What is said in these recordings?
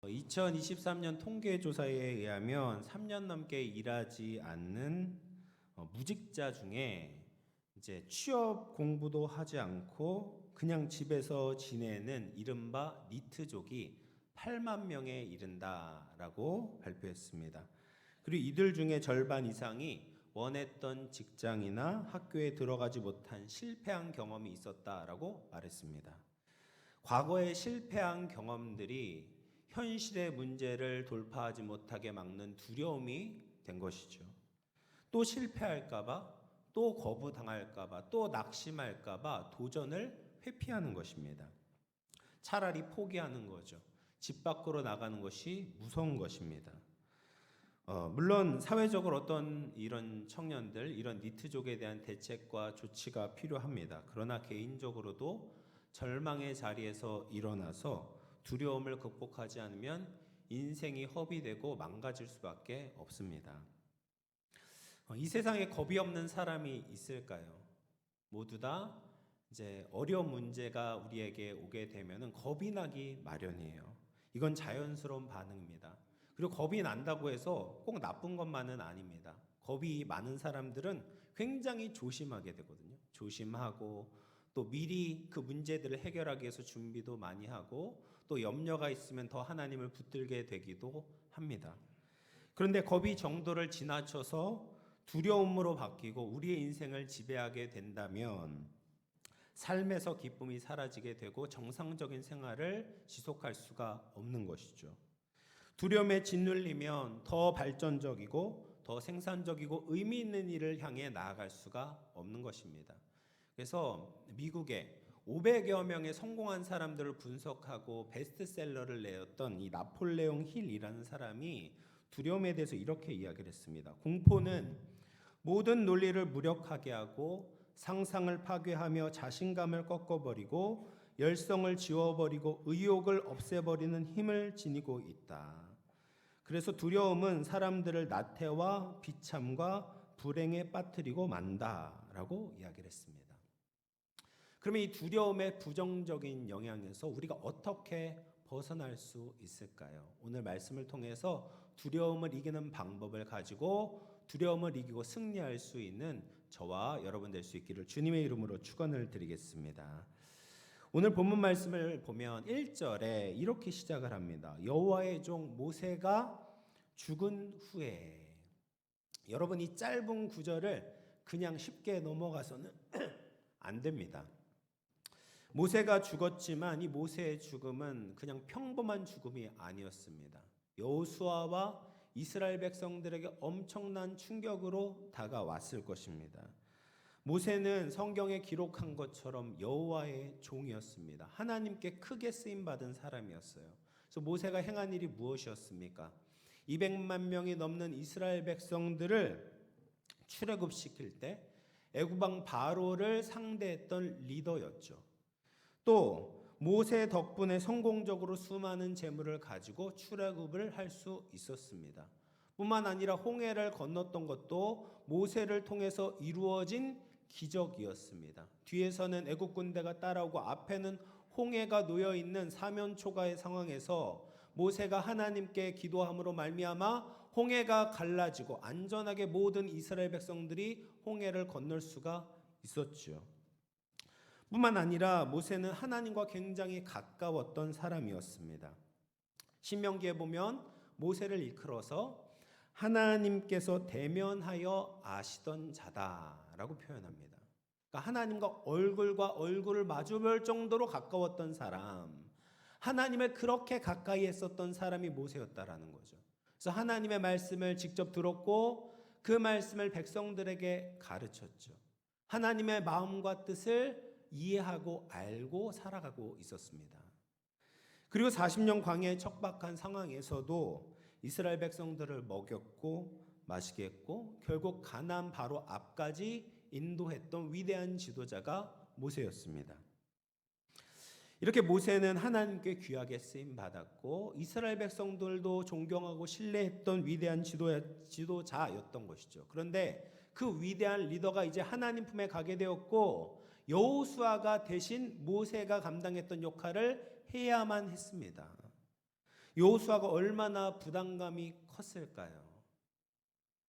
2023년 통계조사에 의하면 3년 넘게 일하지 않는 무직자 중에 이제 취업 공부도 하지 않고 그냥 집에서 지내는 이른바 니트족이 8만 명에 이른다라고 발표했습니다. 그리고 이들 중에 절반 이상이 원했던 직장이나 학교에 들어가지 못한 실패한 경험이 있었다라고 말했습니다. 과거에 실패한 경험들이 현실의 문제를 돌파하지 못하게 막는 두려움이 된 것이죠. 또 실패할까봐, 또 거부당할까봐, 또 낙심할까봐 도전을 회피하는 것입니다. 차라리 포기하는 거죠. 집 밖으로 나가는 것이 무서운 것입니다. 물론 사회적으로 어떤 이런 청년들, 이런 니트족에 대한 대책과 조치가 필요합니다. 그러나 개인적으로도 절망의 자리에서 일어나서 두려움을 극복하지 않으면 인생이 허비되고 망가질 수밖에 없습니다. 이 세상에 겁이 없는 사람이 있을까요? 모두 다 이제 어려운 문제가 우리에게 오게 되면은 겁이 나기 마련이에요. 이건 자연스러운 반응입니다. 그리고 겁이 난다고 해서 꼭 나쁜 것만은 아닙니다. 겁이 많은 사람들은 굉장히 조심하게 되거든요. 조심하고 또 미리 그 문제들을 해결하기 위해서 준비도 많이 하고 또 염려가 있으면 더 하나님을 붙들게 되기도 합니다. 그런데 겁이 정도를 지나쳐서 두려움으로 바뀌고 우리의 인생을 지배하게 된다면 삶에서 기쁨이 사라지게 되고 정상적인 생활을 지속할 수가 없는 것이죠. 두려움에 짓눌리면 더 발전적이고 더 생산적이고 의미 있는 일을 향해 나아갈 수가 없는 것입니다. 그래서 미국에 500여 명의 성공한 사람들을 분석하고 베스트셀러를 내었던 이 나폴레옹 힐이라는 사람이 두려움에 대해서 이렇게 이야기를 했습니다. 공포는 모든 논리를 무력하게 하고 상상을 파괴하며 자신감을 꺾어버리고 열성을 지워버리고 의욕을 없애버리는 힘을 지니고 있다. 그래서 두려움은 사람들을 나태와 비참과 불행에 빠뜨리고 만다라고 이야기를 했습니다. 그러면 이 두려움의 부정적인 영향에서 우리가 어떻게 벗어날 수 있을까요? 오늘 말씀을 통해서 두려움을 이기는 방법을 가지고 두려움을 이기고 승리할 수 있는 저와 여러분 될 수 있기를 주님의 이름으로 축원을 드리겠습니다. 오늘 본문 말씀을 보면 1절에 이렇게 시작을 합니다. 여호와의 종 모세가 죽은 후에. 여러분 이 짧은 구절을 그냥 쉽게 넘어가서는 안 됩니다. 모세가 죽었지만 이 모세의 죽음은 그냥 평범한 죽음이 아니었습니다. 여호수아와 이스라엘 백성들에게 엄청난 충격으로 다가왔을 것입니다. 모세는 성경에 기록한 것처럼 여호와의 종이었습니다. 하나님께 크게 쓰임 받은 사람이었어요. 그래서 모세가 행한 일이 무엇이었습니까? 200만 명이 넘는 이스라엘 백성들을 출애굽시킬 때 애굽 왕 바로를 상대했던 리더였죠. 또 모세 덕분에 성공적으로 수많은 재물을 가지고 출애굽을 할 수 있었습니다. 뿐만 아니라 홍해를 건넜던 것도 모세를 통해서 이루어진 기적이었습니다. 뒤에서는 애굽 군대가 따라오고 앞에는 홍해가 놓여 있는 사면초가의 상황에서 모세가 하나님께 기도함으로 말미암아 홍해가 갈라지고 안전하게 모든 이스라엘 백성들이 홍해를 건널 수가 있었죠. 뿐만 아니라 모세는 하나님과 굉장히 가까웠던 사람이었습니다. 신명기에 보면 모세를 일컬어서 하나님께서 대면하여 아시던 자다라고 표현합니다. 그러니까 하나님과 얼굴과 얼굴을 마주볼 정도로 가까웠던 사람, 하나님을 그렇게 가까이 했었던 사람이 모세였다라는 거죠. 그래서 하나님의 말씀을 직접 들었고 그 말씀을 백성들에게 가르쳤죠. 하나님의 마음과 뜻을 이해하고 알고 살아가고 있었습니다. 그리고 40년 광야의 척박한 상황에서도 이스라엘 백성들을 먹였고 마시게 했고 결국 가나안 바로 앞까지 인도했던 위대한 지도자가 모세였습니다. 이렇게 모세는 하나님께 귀하게 쓰임 받았고 이스라엘 백성들도 존경하고 신뢰했던 위대한 지도자였던 것이죠. 그런데 그 위대한 리더가 이제 하나님 품에 가게 되었고 여호수아가 대신 모세가 감당했던 역할을 해야만 했습니다. 여호수아가 얼마나 부담감이 컸을까요?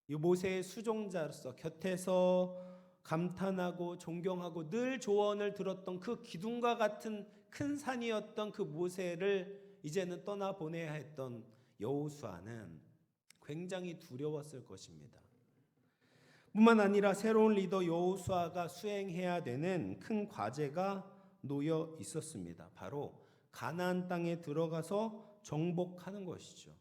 이 모세의 수종자로서 곁에서 감탄하고 존경하고 늘 조언을 들었던 그 기둥과 같은 큰 산이었던 그 모세를 이제는 떠나보내야 했던 여호수아는 굉장히 두려웠을 것입니다. 뿐만 아니라 새로운 리더 여호수아가 수행해야 되는 큰 과제가 놓여 있었습니다. 바로 가나안 땅에 들어가서 정복하는 것이죠.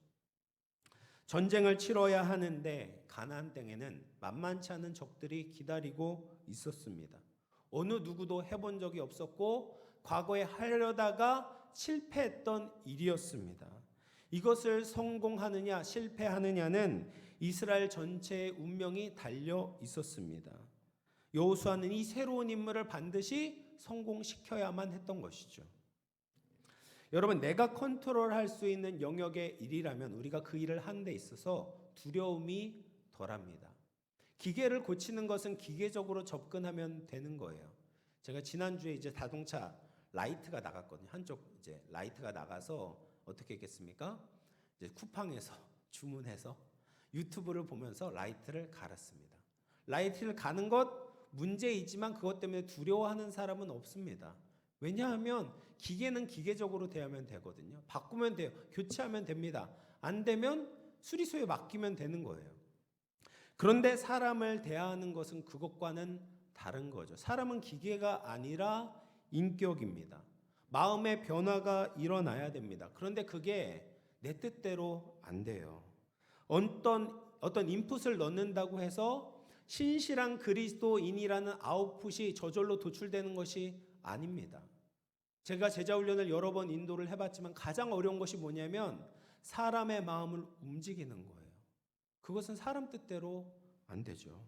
전쟁을 치러야 하는데 가나안 땅에는 만만치 않은 적들이 기다리고 있었습니다. 어느 누구도 해본 적이 없었고 과거에 하려다가 실패했던 일이었습니다. 이것을 성공하느냐 실패하느냐는 이스라엘 전체의 운명이 달려 있었습니다. 여호수아는 이 새로운 임무를 반드시 성공시켜야만 했던 것이죠. 여러분, 내가 컨트롤할 수 있는 영역의 일이라면 우리가 그 일을 하는 데 있어서 두려움이 덜합니다. 기계를 고치는 것은 기계적으로 접근하면 되는 거예요. 제가 지난주에 이제 자동차 라이트가 나갔거든요. 한쪽 이제 라이트가 나가서 어떻게 했겠습니까? 이제 쿠팡에서 주문해서 유튜브를 보면서 라이트를 갈았습니다. 라이트를 가는 것 문제이지만 그것 때문에 두려워하는 사람은 없습니다. 왜냐하면 기계는 기계적으로 대하면 되거든요. 바꾸면 돼요. 교체하면 됩니다. 안 되면 수리소에 맡기면 되는 거예요. 그런데 사람을 대하는 것은 그것과는 다른 거죠. 사람은 기계가 아니라 인격입니다. 마음의 변화가 일어나야 됩니다. 그런데 그게 내 뜻대로 안 돼요. 어떤 인풋을 넣는다고 해서 신실한 그리스도인이라는 아웃풋이 저절로 도출되는 것이 아닙니다. 제가 제자훈련을 여러 번 인도를 해봤지만 가장 어려운 것이 뭐냐면 사람의 마음을 움직이는 거예요. 그것은 사람 뜻대로 안 되죠.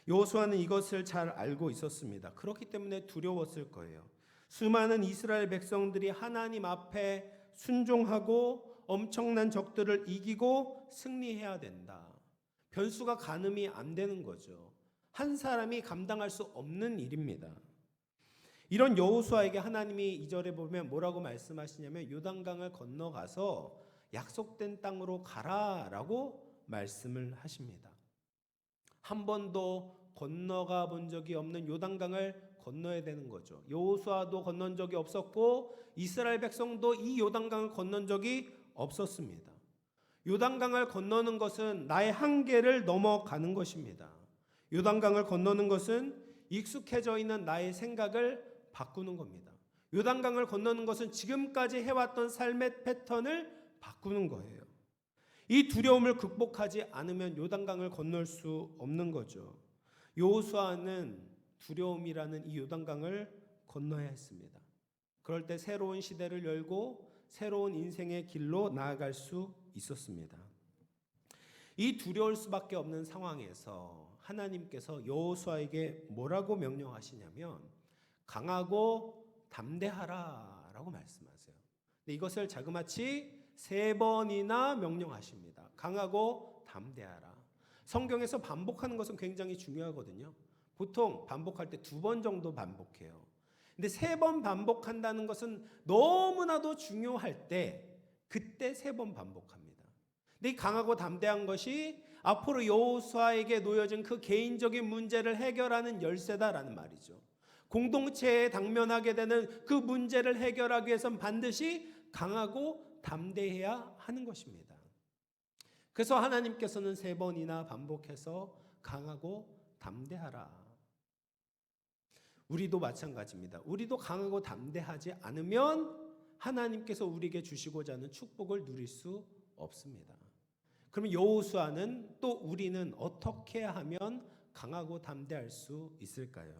여호수아는 이것을 잘 알고 있었습니다. 그렇기 때문에 두려웠을 거예요. 수많은 이스라엘 백성들이 하나님 앞에 순종하고 엄청난 적들을 이기고 승리해야 된다. 변수가 가늠이 안 되는 거죠. 한 사람이 감당할 수 없는 일입니다. 이런 여호수아에게 하나님이 2절에 보면 뭐라고 말씀하시냐면 요단강을 건너가서 약속된 땅으로 가라라고 말씀을 하십니다. 한 번도 건너가 본 적이 없는 요단강을 건너야 되는 거죠. 여호수아도 건넌 적이 없었고 이스라엘 백성도 이 요단강을 건넌 적이 없었습니다. 요단강을 건너는 것은 나의 한계를 넘어가는 것입니다. 요단강을 건너는 것은 익숙해져 있는 나의 생각을 바꾸는 겁니다. 요단강을 건너는 것은 지금까지 해왔던 삶의 패턴을 바꾸는 거예요. 이 두려움을 극복하지 않으면 요단강을 건널 수 없는 거죠. 여호수아는 두려움이라는 이 요단강을 건너야 했습니다. 그럴 때 새로운 시대를 열고 새로운 인생의 길로 나아갈 수 있었습니다. 이 두려울 수밖에 없는 상황에서 하나님께서 여호수아에게 뭐라고 명령하시냐면 강하고 담대하라 라고 말씀하세요. 근데 이것을 자그마치 3번이나 명령하십니다. 강하고 담대하라. 성경에서 반복하는 것은 굉장히 중요하거든요. 보통 반복할 때 2번 정도 반복해요. 근데 3번 반복한다는 것은 너무나도 중요할 때 그때 3번 반복합니다. 근데 이 강하고 담대한 것이 앞으로 여호수아에게 놓여진 그 개인적인 문제를 해결하는 열쇠다라는 말이죠. 공동체에 당면하게 되는 그 문제를 해결하기 위해서는 반드시 강하고 담대해야 하는 것입니다. 그래서 하나님께서는 3번이나 반복해서 강하고 담대하라. 우리도 마찬가지입니다. 우리도 강하고 담대하지 않으면 하나님께서 우리에게 주시고자 하는 축복을 누릴 수 없습니다. 그러면 여호수아는 또 우리는 어떻게 하면 강하고 담대할 수 있을까요?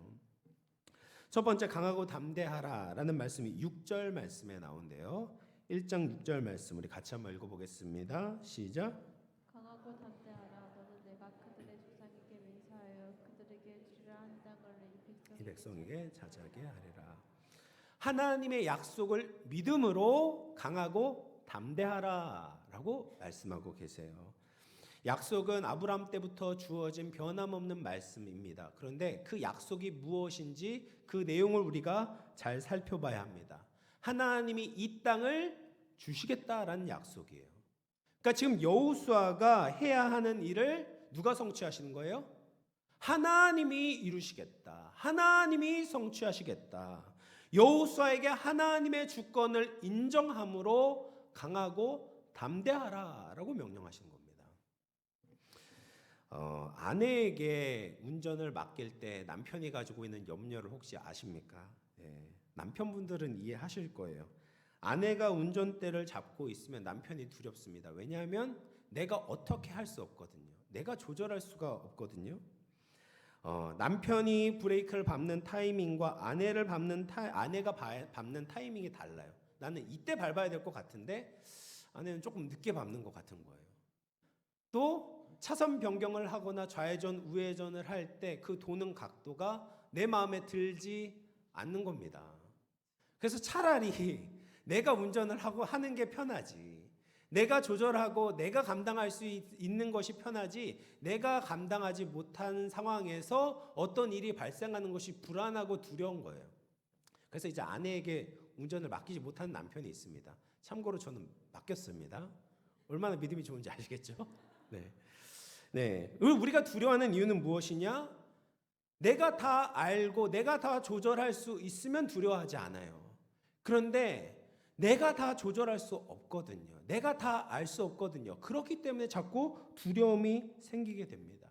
첫 번째 강하고 담대하라라는 말씀이 6절 말씀에 나오는데요. 1장 6절 말씀 우리 같이 한번 읽어보겠습니다. 시작. 강하고 담대하라. 너는 내가 그들의 조상에게 맹세하여 그들에게 주리라 한 땅을 이 백성에게 차지하게 하리라. 하나님의 약속을 믿음으로 강하고 담대하라라고 말씀하고 계세요. 약속은 아브라함 때부터 주어진 변함없는 말씀입니다. 그런데 그 약속이 무엇인지 그 내용을 우리가 잘 살펴봐야 합니다. 하나님이 이 땅을 주시겠다라는 약속이에요. 그러니까 지금 여호수아가 해야 하는 일을 누가 성취하시는 거예요? 하나님이 이루시겠다. 하나님이 성취하시겠다. 여호수아에게 하나님의 주권을 인정함으로 강하고 담대하라라고 명령하시는 겁니다. 아내에게 운전을 맡길 때 남편이 가지고 있는 염려를 혹시 아십니까? 남편분들은 이해하실 거예요. 아내가 운전대를 잡고 있으면 남편이 두렵습니다. 왜냐하면 내가 어떻게 할 수 없거든요. 내가 조절할 수가 없거든요. 남편이 브레이크를 밟는 타이밍과 아내가 밟는 타이밍이 달라요. 나는 이때 밟아야 될 것 같은데 아내는 조금 늦게 밟는 것 같은 거예요. 또 차선 변경을 하거나 좌회전, 우회전을 할 때 그 도는 각도가 내 마음에 들지 않는 겁니다. 그래서 차라리 내가 운전을 하고 하는 게 편하지. 내가 조절하고 내가 감당할 수 있는 것이 편하지, 내가 감당하지 못한 상황에서 어떤 일이 발생하는 것이 불안하고 두려운 거예요. 그래서 이제 아내에게 운전을 맡기지 못하는 남편이 있습니다. 참고로 저는 맡겼습니다. 얼마나 믿음이 좋은지 아시겠죠? 네. 우리가 두려워하는 이유는 무엇이냐? 내가 다 알고 내가 다 조절할 수 있으면 두려워하지 않아요. 그런데 내가 다 조절할 수 없거든요. 내가 다 알 수 없거든요. 그렇기 때문에 자꾸 두려움이 생기게 됩니다.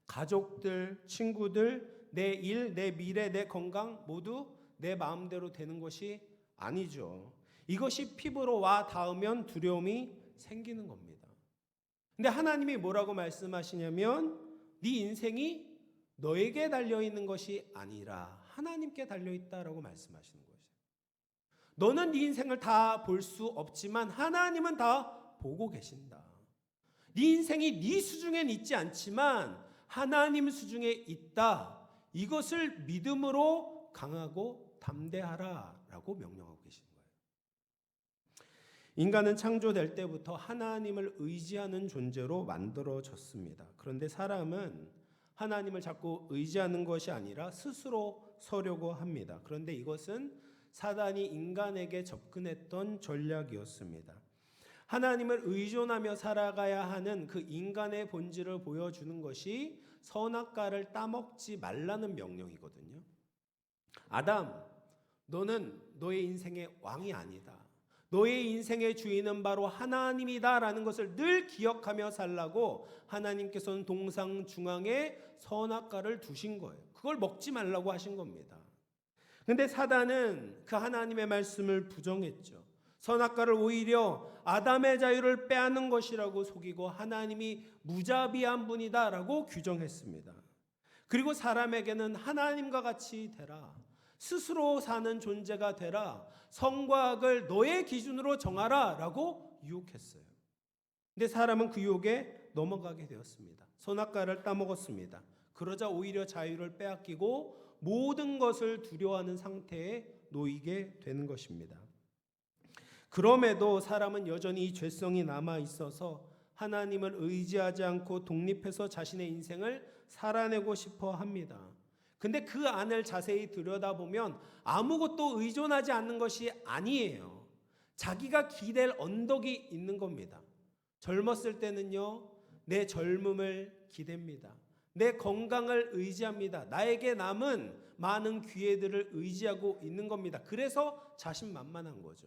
가족들, 친구들, 내 일, 내 미래, 내 건강 모두 내 마음대로 되는 것이 아니죠. 이것이 피부로 와 닿으면 두려움이 생기는 겁니다. 근데 하나님이 뭐라고 말씀하시냐면 네 인생이 너에게 달려있는 것이 아니라 하나님께 달려있다라고 말씀하시는 거예요. 너는 네 인생을 다 볼 수 없지만 하나님은 다 보고 계신다. 네 인생이 네 수중엔 있지 않지만 하나님 수중에 있다. 이것을 믿음으로 강하고 담대하라라고 명령하고 계시는 거예요. 인간은 창조될 때부터 하나님을 의지하는 존재로 만들어졌습니다. 그런데 사람은 하나님을 자꾸 의지하는 것이 아니라 스스로 서려고 합니다. 그런데 이것은 사단이 인간에게 접근했던 전략이었습니다. 하나님을 의존하며 살아가야 하는 그 인간의 본질을 보여주는 것이 선악과를 따먹지 말라는 명령이거든요. 아담, 너는 너의 인생의 왕이 아니다. 너의 인생의 주인은 바로 하나님이다라는 것을 늘 기억하며 살라고 하나님께서는 동상 중앙에 선악과를 두신 거예요. 그걸 먹지 말라고 하신 겁니다. 근데 사단은 그 하나님의 말씀을 부정했죠. 선악과를 오히려 아담의 자유를 빼앗는 것이라고 속이고 하나님이 무자비한 분이다라고 규정했습니다. 그리고 사람에게는 하나님과 같이 되라. 스스로 사는 존재가 되라. 성과 악을 너의 기준으로 정하라라고 유혹했어요. 근데 사람은 그 유혹에 넘어가게 되었습니다. 선악과를 따먹었습니다. 그러자 오히려 자유를 빼앗기고 모든 것을 두려워하는 상태에 놓이게 되는 것입니다. 그럼에도 사람은 여전히 이 죄성이 남아 있어서 하나님을 의지하지 않고 독립해서 자신의 인생을 살아내고 싶어 합니다. 근데 그 안을 자세히 들여다보면 아무것도 의존하지 않는 것이 아니에요. 자기가 기댈 언덕이 있는 겁니다. 젊었을 때는요, 내 젊음을 기댑니다. 내 건강을 의지합니다. 나에게 남은 많은 기회들을 의지하고 있는 겁니다. 그래서 자신만만한 거죠.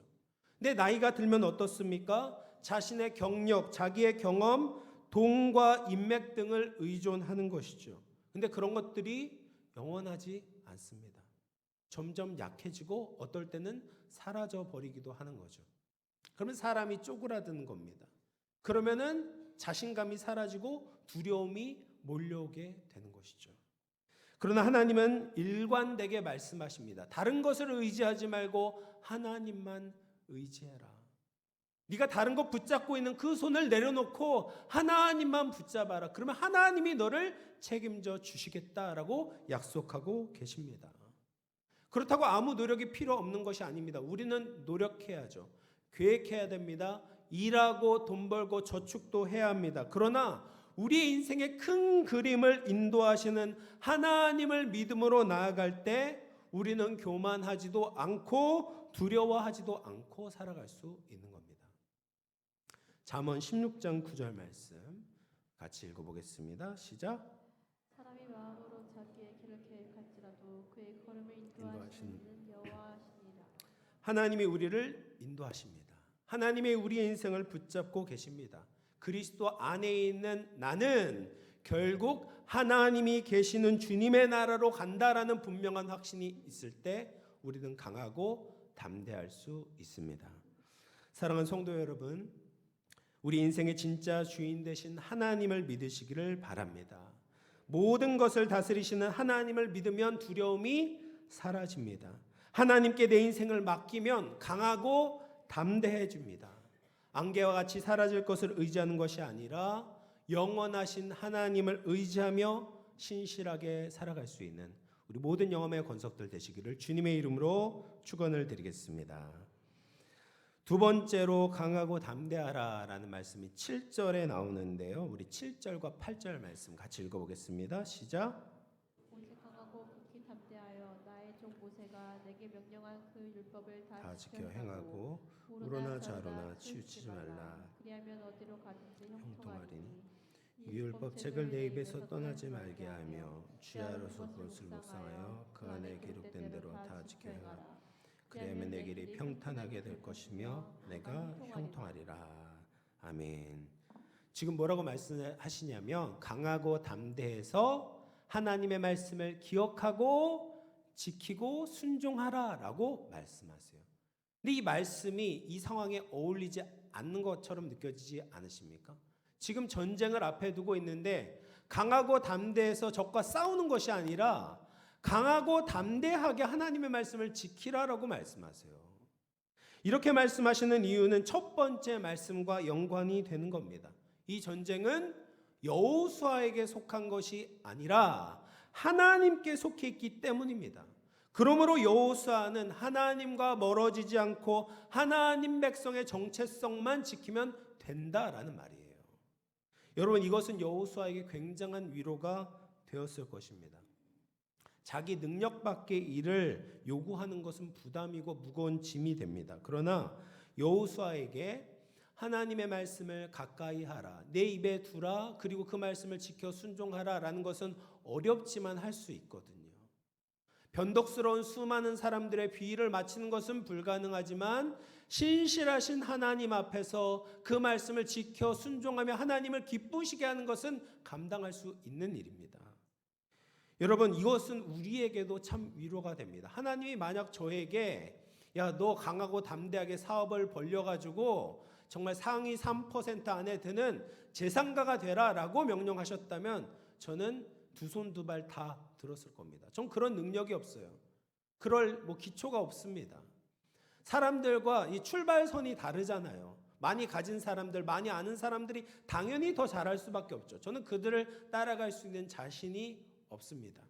근데 나이가 들면 어떻습니까? 자신의 경력, 자기의 경험, 돈과 인맥 등을 의존하는 것이죠. 근데 그런 것들이 영원하지 않습니다. 점점 약해지고 어떨 때는 사라져 버리기도 하는 거죠. 그러면 사람이 쪼그라드는 겁니다. 그러면은 자신감이 사라지고 두려움이 몰려오게 되는 것이죠. 그러나 하나님은 일관되게 말씀하십니다. 다른 것을 의지하지 말고 하나님만 의지해라. 네가 다른 것 붙잡고 있는 그 손을 내려놓고 하나님만 붙잡아라. 그러면 하나님이 너를 책임져 주시겠다라고 약속하고 계십니다. 그렇다고 아무 노력이 필요 없는 것이 아닙니다. 우리는 노력해야죠. 계획해야 됩니다. 일하고 돈 벌고 저축도 해야 합니다. 그러나 우리의 인생의 큰 그림을 인도하시는 하나님을 믿음으로 나아갈 때 우리는 교만하지도 않고 두려워하지도 않고 살아갈 수 있는 겁니다. 잠언 16장 9절 말씀 같이 읽어보겠습니다. 시작. 사람이 마음으로 자기의 길을 계획할지라도 그의 걸음을 인도하시는 여호와시니라. 하나님이 우리를 인도하십니다. 하나님이 우리의 인생을 붙잡고 계십니다. 그리스도 안에 있는 나는 결국 하나님이 계시는 주님의 나라로 간다라는 분명한 확신이 있을 때 우리는 강하고 담대할 수 있습니다. 사랑하는 성도 여러분, 우리 인생의 진짜 주인 되신 하나님을 믿으시기를 바랍니다. 모든 것을 다스리시는 하나님을 믿으면 두려움이 사라집니다. 하나님께 내 인생을 맡기면 강하고 담대해집니다. 안개와 같이 사라질 것을 의지하는 것이 아니라 영원하신 하나님을 의지하며 신실하게 살아갈 수 있는 우리 모든 영혼의 권속들 되시기를 주님의 이름으로 축원을 드리겠습니다. 두 번째로 강하고 담대하라라는 말씀이 7절에 나오는데요. 우리 7절과 8절 말씀 같이 읽어보겠습니다. 시작. 오직 강하고 극히 담대하여 나의 종 모세가 내게 명령한 그 율법을 다 지켜 행하고 우러나 좌로나 치우치지 말라. 그리하면 어디로 가든지 형통하리니 형통하리니. 이 율법책을 내 입에서 떠나지 말게 하며 주야로서 그것을 묵상하여 그 안에 기록된 대로 다 지켜 행하라. 그러면 내 길이 평탄하게 될 것이며 내가 형통하리라. 아멘. 지금 뭐라고 말씀하시냐면 강하고 담대해서 하나님의 말씀을 기억하고 지키고 순종하라라고 말씀하세요. 근데 이 말씀이 이 상황에 어울리지 않는 것처럼 느껴지지 않으십니까? 지금 전쟁을 앞에 두고 있는데 강하고 담대해서 적과 싸우는 것이 아니라 강하고 담대하게 하나님의 말씀을 지키라라고 말씀하세요. 이렇게 말씀하시는 이유는 첫 번째 말씀과 연관이 되는 겁니다. 이 전쟁은 여호수아에게 속한 것이 아니라 하나님께 속해 있기 때문입니다. 그러므로 여호수아는 하나님과 멀어지지 않고 하나님 백성의 정체성만 지키면 된다라는 말이에요. 여러분, 이것은 여호수아에게 굉장한 위로가 되었을 것입니다. 자기 능력 밖의 일을 요구하는 것은 부담이고 무거운 짐이 됩니다. 그러나 여호수아에게 하나님의 말씀을 가까이 하라, 내 입에 두라, 그리고 그 말씀을 지켜 순종하라라는 것은 어렵지만 할 수 있거든요. 변덕스러운 수많은 사람들의 비위를 맞추는 것은 불가능하지만 신실하신 하나님 앞에서 그 말씀을 지켜 순종하며 하나님을 기쁘시게 하는 것은 감당할 수 있는 일입니다. 여러분, 이것은 우리에게도 참 위로가 됩니다. 하나님이 만약 저에게 야, 너 강하고 담대하게 사업을 벌려가지고 정말 상위 3% 안에 드는 재상가가 되라라고 명령하셨다면 저는 두 손 두 발 다 들었을 겁니다. 전 그런 능력이 없어요. 그럴 기초가 없습니다. 사람들과 이 출발선이 다르잖아요. 많이 가진 사람들, 많이 아는 사람들이 당연히 더 잘할 수밖에 없죠. 저는 그들을 따라갈 수 있는 자신이 없습니다.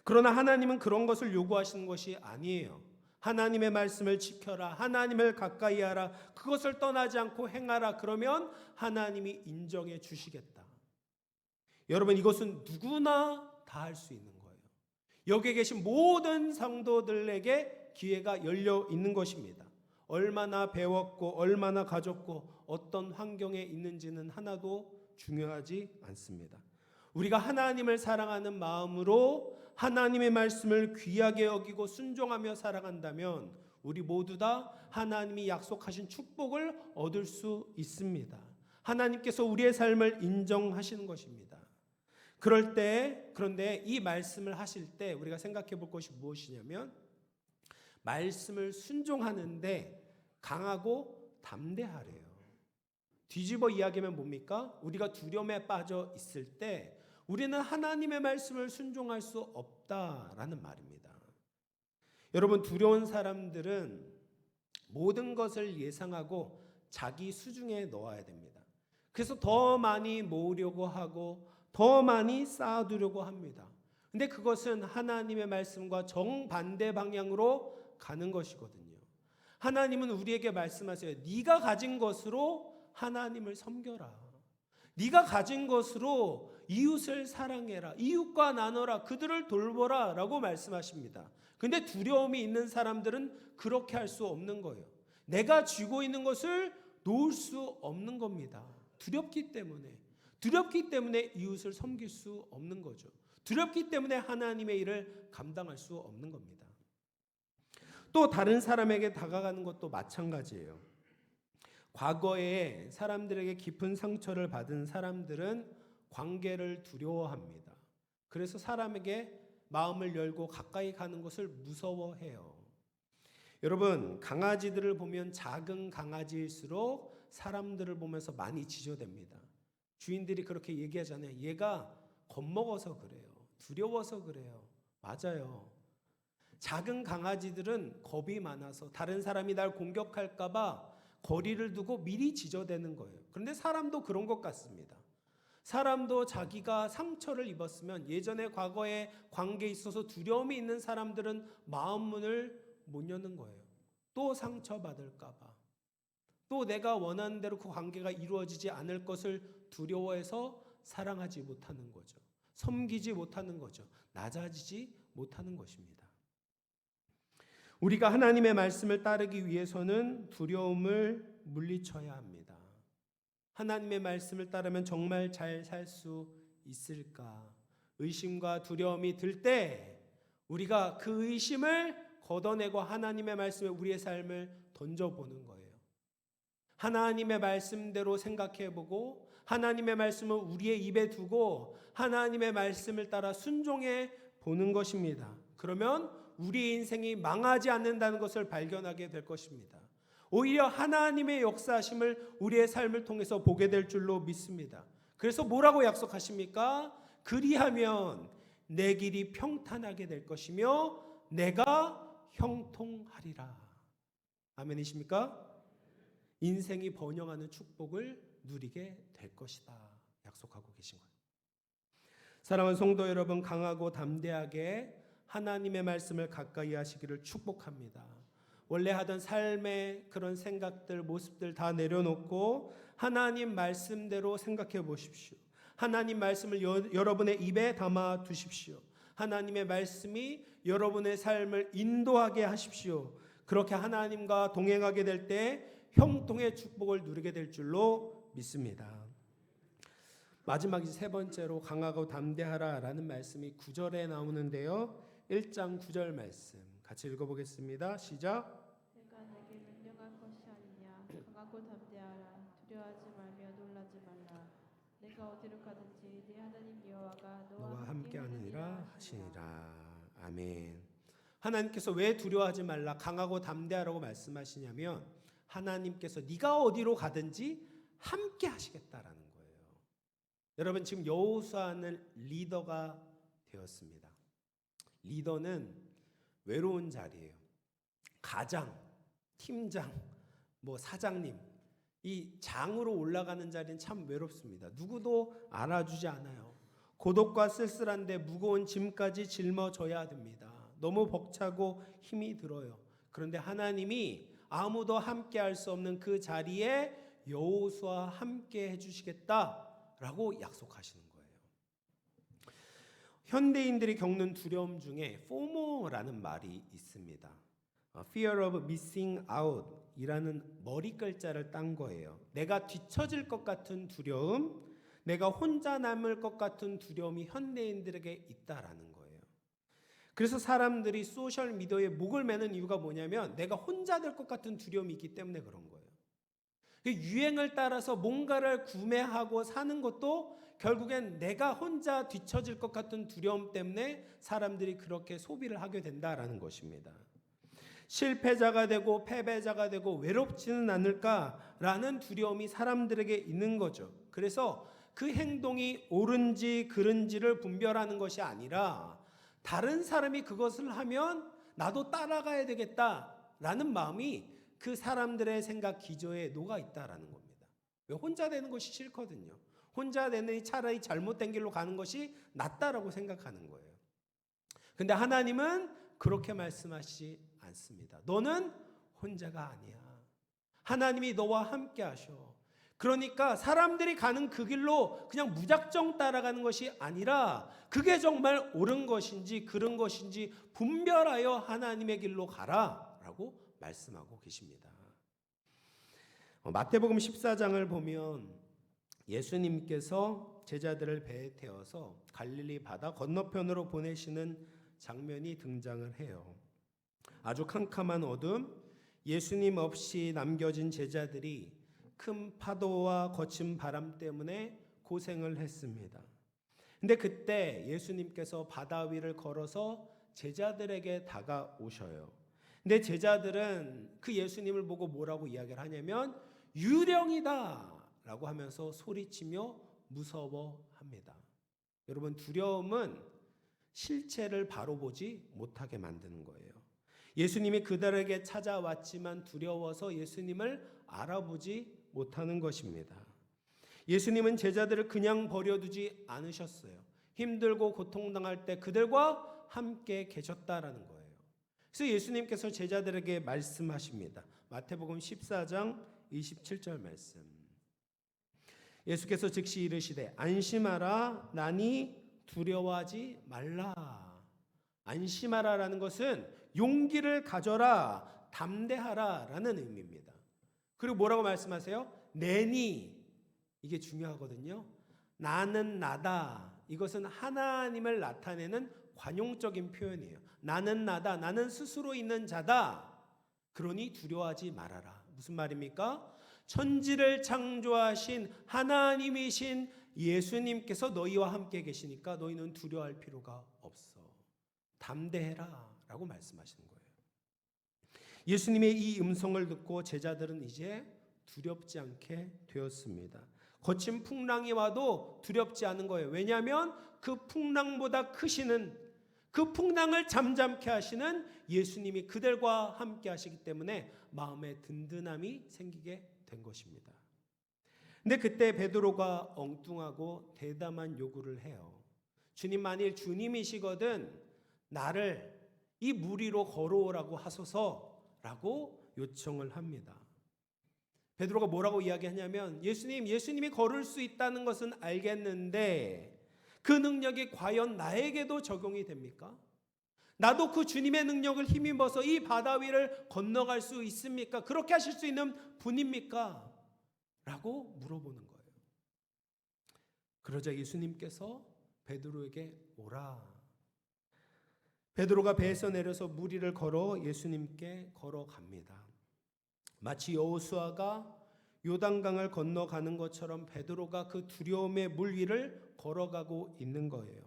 그러나 하나님은 그런 것을 요구하시는 것이 아니에요. 하나님의 말씀을 지켜라, 하나님을 가까이 하라, 그것을 떠나지 않고 행하라. 그러면 하나님이 인정해 주시겠다. 여러분, 이것은 누구나 다 할 수 있는 거예요. 여기에 계신 모든 성도들에게 기회가 열려 있는 것입니다. 얼마나 배웠고 얼마나 가졌고 어떤 환경에 있는지는 하나도 중요하지 않습니다. 우리가 하나님을 사랑하는 마음으로 하나님의 말씀을 귀하게 여기고 순종하며 살아간다면 우리 모두 다 하나님이 약속하신 축복을 얻을 수 있습니다. 하나님께서 우리의 삶을 인정하시는 것입니다. 그런데 이 말씀을 하실 때 우리가 생각해 볼 것이 무엇이냐면 말씀을 순종하는데 강하고 담대하래요. 뒤집어 이야기하면 뭡니까? 우리가 두려움에 빠져 있을 때 우리는 하나님의 말씀을 순종할 수 없다라는 말입니다. 여러분, 두려운 사람들은 모든 것을 예상하고 자기 수중에 넣어야 됩니다. 그래서 더 많이 모으려고 하고 더 많이 쌓아두려고 합니다. 근데 그것은 하나님의 말씀과 정반대 방향으로 가는 것이거든요. 하나님은 우리에게 말씀하세요. 네가 가진 것으로 하나님을 섬겨라. 네가 가진 것으로 이웃을 사랑해라. 이웃과 나눠라. 그들을 돌보라 라고 말씀하십니다. 근데 두려움이 있는 사람들은 그렇게 할 수 없는 거예요. 내가 쥐고 있는 것을 놓을 수 없는 겁니다. 두렵기 때문에 이웃을 섬길 수 없는 거죠. 두렵기 때문에 하나님의 일을 감당할 수 없는 겁니다. 또 다른 사람에게 다가가는 것도 마찬가지예요. 과거에 사람들에게 깊은 상처를 받은 사람들은 관계를 두려워합니다. 그래서 사람에게 마음을 열고 가까이 가는 것을 무서워해요. 여러분, 강아지들을 보면 작은 강아지일수록 사람들을 보면서 많이 지저댑니다. 주인들이 그렇게 얘기하잖아요. 얘가 겁먹어서 그래요. 두려워서 그래요. 맞아요. 작은 강아지들은 겁이 많아서 다른 사람이 날 공격할까 봐 거리를 두고 미리 지저대는 거예요. 그런데 사람도 그런 것 같습니다. 사람도 자기가 상처를 입었으면 예전에 과거에 관계에 있어서 두려움이 있는 사람들은 마음문을 못 여는 거예요. 또 상처받을까 봐. 또 내가 원하는 대로 그 관계가 이루어지지 않을 것을 두려워해서 사랑하지 못하는 거죠. 섬기지 못하는 거죠. 낮아지지 못하는 것입니다. 우리가 하나님의 말씀을 따르기 위해서는 두려움을 물리쳐야 합니다. 하나님의 말씀을 따르면 정말 잘 살 수 있을까? 의심과 두려움이 들 때 우리가 그 의심을 걷어내고 하나님의 말씀에 우리의 삶을 던져보는 거예요. 하나님의 말씀대로 생각해보고 하나님의 말씀을 우리의 입에 두고 하나님의 말씀을 따라 순종해 보는 것입니다. 그러면 우리의 인생이 망하지 않는다는 것을 발견하게 될 것입니다. 오히려 하나님의 역사하심을 우리의 삶을 통해서 보게 될 줄로 믿습니다. 그래서 뭐라고 약속하십니까? 그리하면 내 길이 평탄하게 될 것이며 내가 형통하리라. 아멘이십니까? 인생이 번영하는 축복을 누리게 될 것이다. 약속하고 계신 거예요. 사랑하는 성도 여러분, 강하고 담대하게 하나님의 말씀을 가까이 하시기를 축복합니다. 원래 하던 삶의 그런 생각들, 모습들 다 내려놓고 하나님 말씀대로 생각해 보십시오. 하나님 말씀을 여러분의 입에 담아 두십시오. 하나님의 말씀이 여러분의 삶을 인도하게 하십시오. 그렇게 하나님과 동행하게 될 때 형통의 축복을 누리게 될 줄로 믿습니다. 마지막 세 번째로 강하고 담대하라라는 말씀이 9절에 나오는데요. 1장 9절 말씀 같이 읽어보겠습니다. 시작. 내가 내게 명령한 것이 아니냐. 강하고 담대하라. 두려워하지 말며 놀라지 말라. 내가 어디로 가든지 네 하나님 여호와가 너와 함께 하느니라 하시니라. 아멘. 하나님께서 왜 두려워하지 말라 강하고 담대하라고 말씀하시냐면 하나님께서 네가 어디로 가든지 함께 하시겠다라는 거예요. 여러분, 지금 여호수아는 리더가 되었습니다. 리더는 외로운 자리예요. 가장, 팀장, 사장님, 이 장으로 올라가는 자리는 참 외롭습니다. 누구도 알아주지 않아요. 고독과 쓸쓸한데 무거운 짐까지 짊어져야 됩니다. 너무 벅차고 힘이 들어요. 그런데 하나님이 아무도 함께 할 수 없는 그 자리에 여호수아와 함께 해주시겠다라고 약속하시는 거예요. 현대인들이 겪는 두려움 중에 FOMO라는 말이 있습니다. Fear of Missing Out 이라는 머리 글자를 딴 거예요. 내가 뒤처질 것 같은 두려움, 내가 혼자 남을 것 같은 두려움이 현대인들에게 있다라는 거예요. 그래서 사람들이 소셜 미디어에 목을 매는 이유가 뭐냐면 내가 혼자 될 것 같은 두려움이 있기 때문에 그런 거예요. 유행을 따라서 뭔가를 구매하고 사는 것도 결국엔 내가 혼자 뒤처질 것 같은 두려움 때문에 사람들이 그렇게 소비를 하게 된다라는 것입니다. 실패자가 되고 패배자가 되고 외롭지는 않을까라는 두려움이 사람들에게 있는 거죠. 그래서 그 행동이 옳은지 그른지를 분별하는 것이 아니라 다른 사람이 그것을 하면 나도 따라가야 되겠다라는 마음이 그 사람들의 생각 기조에 녹아 있다라는 겁니다. 왜 혼자 되는 것이 싫거든요. 혼자 되는 차라리 잘못된 길로 가는 것이 낫다라고 생각하는 거예요. 근데 하나님은 그렇게 말씀하시지 않습니다. 너는 혼자가 아니야. 하나님이 너와 함께 하셔. 그러니까 사람들이 가는 그 길로 그냥 무작정 따라가는 것이 아니라 그게 정말 옳은 것인지 그른 것인지 분별하여 하나님의 길로 가라라고 말씀하고 계십니다. 마태복음 14장을 보면 예수님께서 제자들을 배에 태워서 갈릴리 바다 건너편으로 보내시는 장면이 등장을 해요. 아주 캄캄한 어둠, 예수님 없이 남겨진 제자들이 큰 파도와 거친 바람 때문에 고생을 했습니다. 근데 그때 예수님께서 바다 위를 걸어서 제자들에게 다가오셔요. 근데 제자들은 그 예수님을 보고 뭐라고 이야기를 하냐면 유령이다 라고 하면서 소리치며 무서워합니다. 여러분, 두려움은 실체를 바로 보지 못하게 만드는 거예요. 예수님이 그들에게 찾아왔지만 두려워서 예수님을 알아보지 못하는 것입니다. 예수님은 제자들을 그냥 버려두지 않으셨어요. 힘들고 고통당할 때 그들과 함께 계셨다라는 거예요. 그래서 예수님께서 제자들에게 말씀하십니다. 마태복음 14장 27절 말씀. 예수께서 즉시 이르시되 안심하라 나니 두려워하지 말라. 안심하라라는 것은 용기를 가져라, 담대하라라는 의미입니다. 그리고 뭐라고 말씀하세요? 내니, 이게 중요하거든요. 나는 나다. 이것은 하나님을 나타내는 관용적인 표현이에요. 나는 나다. 나는 스스로 있는 자다. 그러니 두려워하지 말아라. 무슨 말입니까? 천지를 창조하신 하나님이신 예수님께서 너희와 함께 계시니까 너희는 두려워할 필요가 없어. 담대해라 라고 말씀하시는 거예요. 예수님의 이 음성을 듣고 제자들은 이제 두렵지 않게 되었습니다. 거친 풍랑이 와도 두렵지 않은 거예요. 왜냐하면 그 풍랑보다 크시는, 그 풍랑을 잠잠케 하시는 예수님이 그들과 함께 하시기 때문에 마음에 든든함이 생기게 된 것입니다. 근데 그때 베드로가 엉뚱하고 대담한 요구를 해요. 주님, 만일 주님이시거든 나를 이 물 위로 걸어오라고 하소서라고 요청을 합니다. 베드로가 뭐라고 이야기하냐면 예수님이 걸을 수 있다는 것은 알겠는데 그 능력이 과연 나에게도 적용이 됩니까? 나도 그 주님의 능력을 힘입어서 이 바다 위를 건너갈 수 있습니까? 그렇게 하실 수 있는 분입니까? 라고 물어보는 거예요. 그러자 예수님께서 베드로에게 오라. 베드로가 배에서 내려서 물 위를 걸어 예수님께 걸어갑니다. 마치 여호수아가 요단강을 건너가는 것처럼 베드로가 그 두려움의 물 위를 걸어가고 있는 거예요.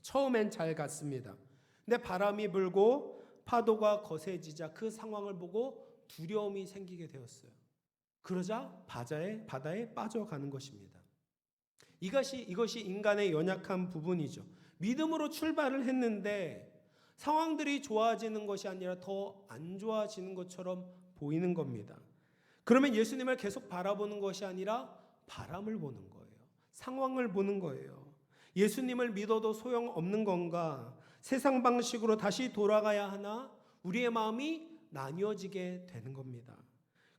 처음엔 잘 갔습니다. 근데 바람이 불고 파도가 거세지자 그 상황을 보고 두려움이 생기게 되었어요. 그러자 바다에 빠져가는 것입니다. 이것이 인간의 연약한 부분이죠. 믿음으로 출발을 했는데 상황들이 좋아지는 것이 아니라 더 안 좋아지는 것처럼 보이는 겁니다. 그러면 예수님을 계속 바라보는 것이 아니라 바람을 보는 거예요. 상황을 보는 거예요. 예수님을 믿어도 소용없는 건가? 세상 방식으로 다시 돌아가야 하나? 우리의 마음이 나뉘어지게 되는 겁니다.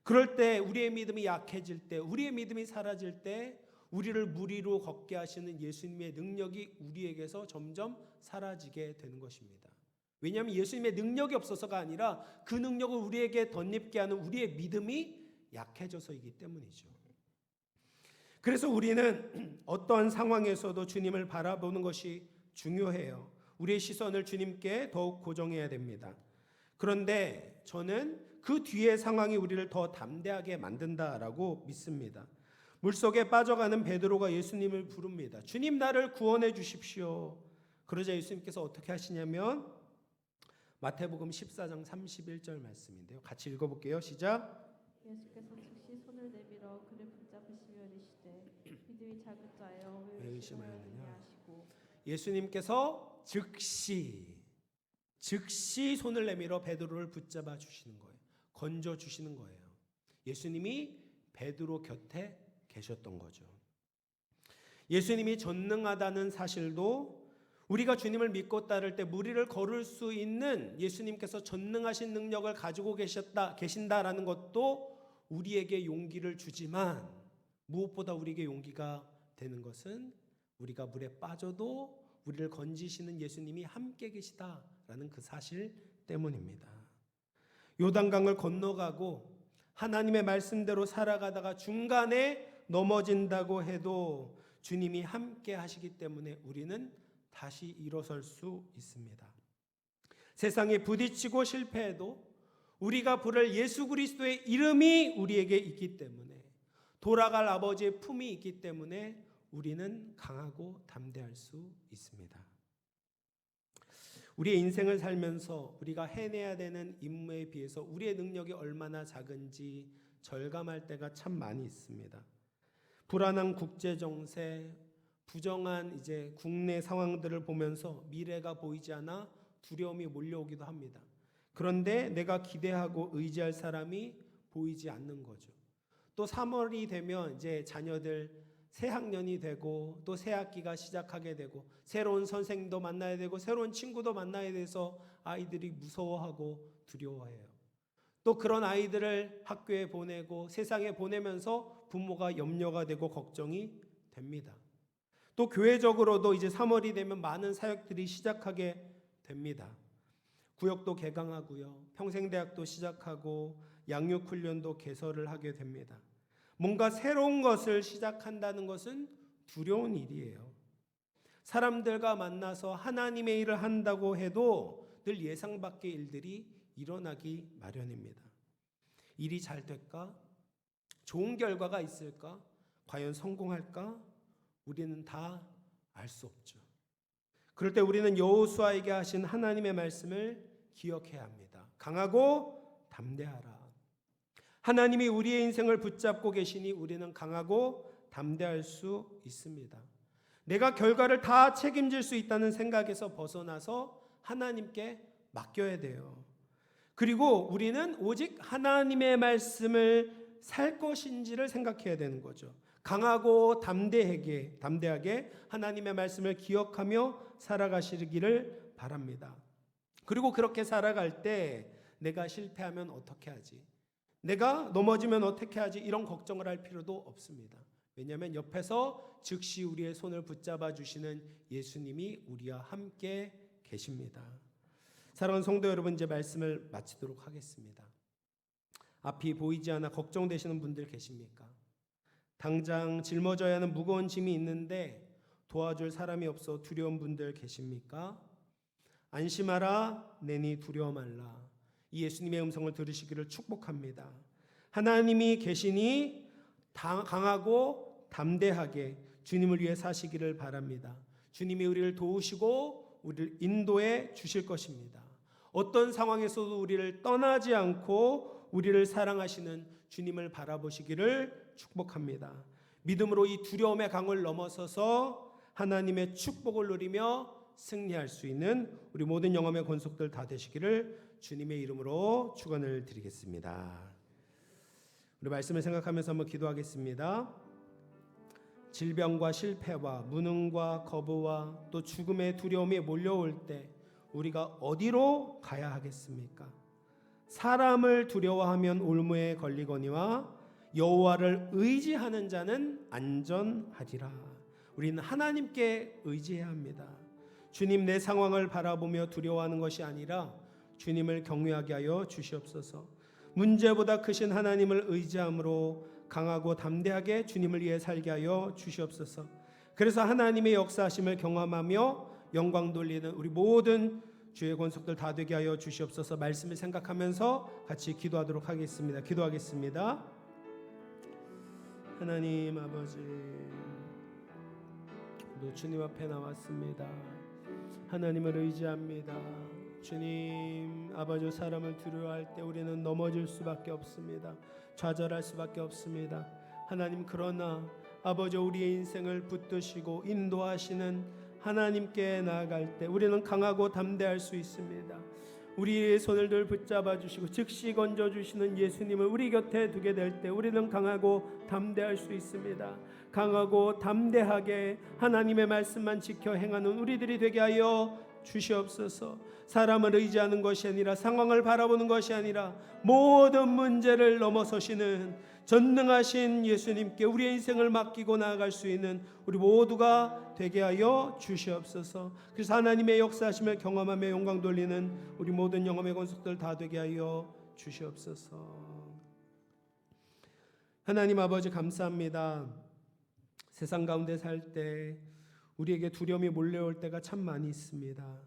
그럴 때 우리의 믿음이 약해질 때, 우리의 믿음이 사라질 때 우리를 물 위로 걷게 하시는 예수님의 능력이 우리에게서 점점 사라지게 되는 것입니다. 왜냐하면 예수님의 능력이 없어서가 아니라 그 능력을 우리에게 덧입게 하는 우리의 믿음이 약해져서이기 때문이죠. 그래서 우리는 어떠한 상황에서도 주님을 바라보는 것이 중요해요. 우리의 시선을 주님께 더욱 고정해야 됩니다. 그런데 저는 그 뒤의 상황이 우리를 더 담대하게 만든다라고 믿습니다. 물속에 빠져가는 베드로가 예수님을 부릅니다. 주님, 나를 구원해 주십시오. 그러자 예수님께서 어떻게 하시냐면 마태복음 14장 31절 말씀인데요. 같이 읽어볼게요. 시작. 예수께서 즉시 손을 내밀어 그를 붙잡으시며 이르시되 믿음이 작은 자여 왜 의심하였느냐 하시고 예수님께서 즉시 손을 내밀어 베드로를 붙잡아 주시는 거예요. 건져 주시는 거예요. 예수님이 베드로 곁에 계셨던 거죠. 예수님이 전능하다는 사실도 우리가 주님을 믿고 따를 때 물 위를 걸을 수 있는 예수님께서 전능하신 능력을 가지고 계신다라는 것도 우리에게 용기를 주지만 무엇보다 우리에게 용기가 되는 것은 우리가 물에 빠져도 우리를 건지시는 예수님이 함께 계시다라는 그 사실 때문입니다. 요단강을 건너가고 하나님의 말씀대로 살아가다가 중간에 넘어진다고 해도 주님이 함께 하시기 때문에 우리는 다시 일어설 수 있습니다. 세상에 부딪히고 실패해도 우리가 부를 예수 그리스도의 이름이 우리에게 있기 때문에, 돌아갈 아버지의 품이 있기 때문에 우리는 강하고 담대할 수 있습니다. 우리의 인생을 살면서 우리가 해내야 되는 임무에 비해서 우리의 능력이 얼마나 작은지 절감할 때가 참 많이 있습니다. 불안한 국제 정세, 부정한 국내 상황들을 보면서 미래가 보이지 않아 두려움이 몰려오기도 합니다. 그런데 내가 기대하고 의지할 사람이 보이지 않는 거죠. 또 3월이 되면 자녀들 새 학년이 되고 또 새 학기가 시작하게 되고 새로운 선생님도 만나야 되고 새로운 친구도 만나야 돼서 아이들이 무서워하고 두려워해요. 또 그런 아이들을 학교에 보내고 세상에 보내면서 부모가 염려가 되고 걱정이 됩니다. 또 교회적으로도 3월이 되면 많은 사역들이 시작하게 됩니다. 구역도 개강하고요. 평생대학도 시작하고 양육훈련도 개설을 하게 됩니다. 뭔가 새로운 것을 시작한다는 것은 두려운 일이에요. 사람들과 만나서 하나님의 일을 한다고 해도 늘 예상 밖의 일들이 일어나기 마련입니다. 일이 잘 될까? 좋은 결과가 있을까? 과연 성공할까? 우리는 다 알 수 없죠. 그럴 때 우리는 여호수아에게 하신 하나님의 말씀을 기억해야 합니다. 강하고 담대하라. 하나님이 우리의 인생을 붙잡고 계시니 우리는 강하고 담대할 수 있습니다. 내가 결과를 다 책임질 수 있다는 생각에서 벗어나서 하나님께 맡겨야 돼요. 그리고 우리는 오직 하나님의 말씀을 살 것인지를 생각해야 되는 거죠. 강하고 담대하게 하나님의 말씀을 기억하며 살아가시기를 바랍니다. 그리고 그렇게 살아갈 때 내가 실패하면 어떻게 하지? 내가 넘어지면 어떻게 하지? 이런 걱정을 할 필요도 없습니다. 왜냐하면 옆에서 즉시 우리의 손을 붙잡아 주시는 예수님이 우리와 함께 계십니다. 사랑하는 성도 여러분, 이제 말씀을 마치도록 하겠습니다. 앞이 보이지 않아 걱정되시는 분들 계십니까? 당장 짊어져야 하는 무거운 짐이 있는데 도와줄 사람이 없어 두려운 분들 계십니까? 안심하라, 내니 두려워 말라. 이 예수님의 음성을 들으시기를 축복합니다. 하나님이 계시니 강하고 담대하게 주님을 위해 사시기를 바랍니다. 주님이 우리를 도우시고 우리를 인도해 주실 것입니다. 어떤 상황에서도 우리를 떠나지 않고 우리를 사랑하시는 주님을 바라보시기를 축복합니다. 믿음으로 이 두려움의 강을 넘어서서 하나님의 축복을 누리며 승리할 수 있는 우리 모든 영혼의 권속들 다 되시기를 주님의 이름으로 축원을 드리겠습니다. 우리 말씀을 생각하면서 한번 기도하겠습니다. 질병과 실패와 무능과 거부와 또 죽음의 두려움이 몰려올 때 우리가 어디로 가야 하겠습니까? 사람을 두려워하면 올무에 걸리거니와 여호와를 의지하는 자는 안전하리라. 우리는 하나님께 의지해야 합니다. 주님, 내 상황을 바라보며 두려워하는 것이 아니라 주님을 경외하게 하여 주시옵소서. 문제보다 크신 하나님을 의지함으로 강하고 담대하게 주님을 위해 살게 하여 주시옵소서. 그래서 하나님의 역사하심을 경험하며 영광 돌리는 우리 모든 주의 권속들 다 되게 하여 주시옵소서. 말씀을 생각하면서 같이 기도하도록 하겠습니다. 기도하겠습니다. 하나님 아버지, 주님 앞에 나왔습니다. 하나님을 의지합니다. 주님, 아버지, 사람을 두려워할 때 우리는 넘어질 수밖에 없습니다. 좌절할 수밖에 없습니다. 하나님, 그러나 아버지, 우리의 인생을 붙드시고 인도하시는 하나님께 나아갈 때 우리는 강하고 담대할 수 있습니다. 우리의 손을 늘 붙잡아 주시고 즉시 건져 주시는 예수님을 우리 곁에 두게 될 때 우리는 강하고 담대할 수 있습니다. 강하고 담대하게 하나님의 말씀만 지켜 행하는 우리들이 되게 하여 주시옵소서. 사람을 의지하는 것이 아니라, 상황을 바라보는 것이 아니라 모든 문제를 넘어서시는 전능하신 예수님께 우리의 인생을 맡기고 나아갈 수 있는 우리 모두가 되게 하여 주시옵소서. 그래서 하나님의 역사하심을 경험하며 영광 돌리는 우리 모든 영혼의 권속들 다 되게 하여 주시옵소서. 하나님 아버지, 감사합니다. 세상 가운데 살 때 우리에게 두려움이 몰려올 때가 참 많이 있습니다.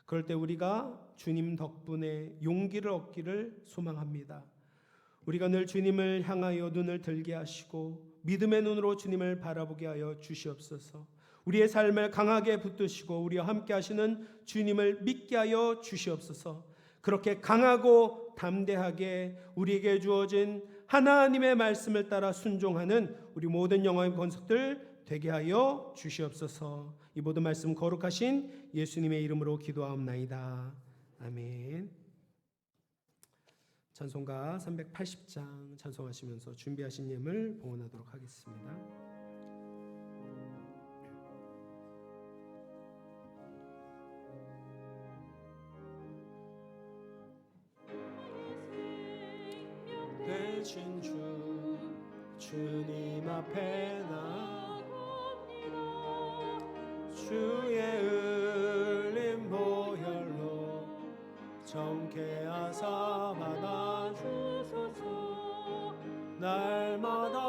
그럴 때 우리가 주님 덕분에 용기를 얻기를 소망합니다. 우리가 늘 주님을 향하여 눈을 들게 하시고 믿음의 눈으로 주님을 바라보게 하여 주시옵소서. 우리의 삶을 강하게 붙드시고 우리와 함께 하시는 주님을 믿게 하여 주시옵소서. 그렇게 강하고 담대하게 우리에게 주어진 하나님의 말씀을 따라 순종하는 우리 모든 영혼의 권속들 되게 하여 주시옵소서. 이 모든 말씀 거룩하신 예수님의 이름으로 기도하옵나이다. 아멘. 찬송가 380장 찬송하시면서 준비하신 예물 봉헌하도록 하겠습니다. 되신 주님 앞에 나옵니다. 주의 흘린 보혈로 정케 하사 받아주소서. 날마다